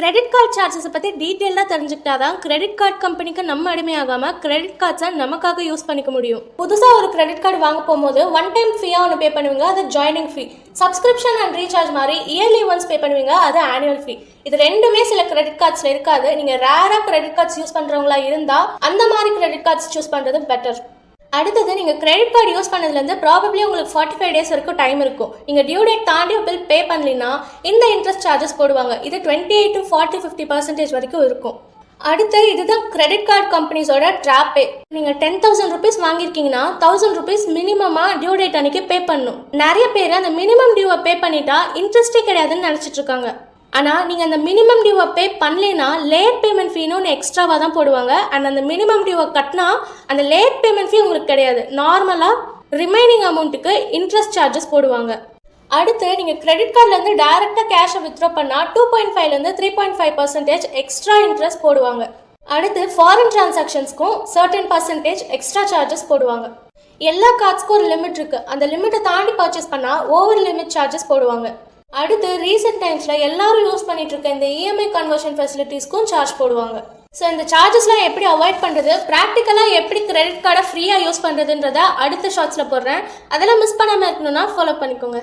Credit card சார்ஜஸை பற்றி டீட்டெயிலாக தெரிஞ்சுக்கிட்டாதான் credit card கம்பெனிக்கு நம்ம அடிமையாகாமல் கிரெடிட் கார்ட்ஸை நமக்காக யூஸ் பண்ணிக்க முடியும். புதுசாக ஒரு கிரெடிட் கார்டு வாங்க போகும்போது ஒன் டைம் ஃபீயாக ஒன்று பே பண்ணுவீங்க, அது joining fee. Subscription and recharge மாதிரி இயர்லி ஒன்ஸ் பே பண்ணுவீங்க, அது ஆனுவல் ஃபீ. இது ரெண்டுமே சில கிரெடிட் கார்ட்ஸில் இருக்காது. நீங்கள் ரேராக கிரெடிட் கார்ட்ஸ் யூஸ் பண்ணுறவங்களா இருந்தால் அந்த மாதிரி கிரெடிட் கார்ட்ஸ் சூஸ் பண்ணுறது பெட்டர். அடுத்தது, நீங்கள் கிரெடிட் கார்டு யூஸ் பண்ணதுலேருந்து ப்ராபப்ளி உங்களுக்கு 45 days வரைக்கும் டைம் இருக்கும். நீங்கள் டியூ டேட் தாண்டி பில் பே பண்ணலின்னா இந்த இன்ட்ரெஸ்ட் சார்ஜஸ் போடுவாங்க. இது 28 to 40-50% வரைக்கும் இருக்கும். அடுத்து, இதுதான் கிரெடிட் கார்டு கம்பெனிஸோட ட்ராப்பே. நீங்கள் 10,000 rupees வாங்கியிருக்கீங்கன்னா 1,000 rupees மினிமமாக டியூ டேட் அன்னைக்கு பே பண்ணணும். நிறைய பேர் அந்த மினிமம் டியூவை பே பண்ணிட்டா இன்ட்ரெஸ்டே கிடையாதுன்னு நினச்சிட்டு இருக்காங்க. ஆனால் நீங்கள் அந்த மினிமம் டியூவை பே பண்ணலைன்னா லேட் பேமெண்ட் ஃபீன்னு ஒன்று எக்ஸ்ட்ராவாக தான் போடுவாங்க. அண்ட் அந்த மினிமம் டியூவை கட்டினா அந்த லேட் பேமெண்ட் ஃபீ உங்களுக்கு கிடையாது. நார்மலாக ரிமைனிங் அமௌண்ட்டுக்கு இன்ட்ரெஸ்ட் சார்ஜஸ் போடுவாங்க. அடுத்து, நீங்கள் கிரெடிட் கார்டிலேருந்து டேரெக்டாக கேஷை வித்ட்ரா பண்ணால் 2.5லேருந்து 3.5% எக்ஸ்ட்ரா இன்ட்ரெஸ்ட் போடுவாங்க. அடுத்து, ஃபாரின் டிரான்சாக்ஷன்ஸ்க்கும் சர்டன் பர்சன்டேஜ் எக்ஸ்ட்ரா சார்ஜஸ் போடுவாங்க. எல்லா கார்ட்ஸ்க்கும் ஒரு லிமிட் இருக்குது. அந்த லிமிட்டை தாண்டி பர்ச்சேஸ் பண்ணால் ஓவர் லிமிட் சார்ஜஸ் போடுவாங்க. அடுத்து, ரீசெண்ட் டைம்ஸில் எல்லாரும் யூஸ் பண்ணிட்டு இருக்க இந்த இஎம்ஐ கன்வர்ஷன் ஃபெசிலிட்டிஸ்க்கும் சார்ஜ் போடுவாங்க. ஸோ இந்த சார்ஜஸ்லாம் எப்படி அவாய்ட் பண்ணுறது, ப்ராக்டிக்கலாக எப்படி கிரெடிட் கார்டை ஃப்ரீயாக யூஸ் பண்ணுறதுன்றதை அடுத்த ஷார்ட்ஸில் போடுறேன். அதெல்லாம் மிஸ் பண்ணாமல் இருக்கணும்னா ஃபாலோ பண்ணிக்கோங்க.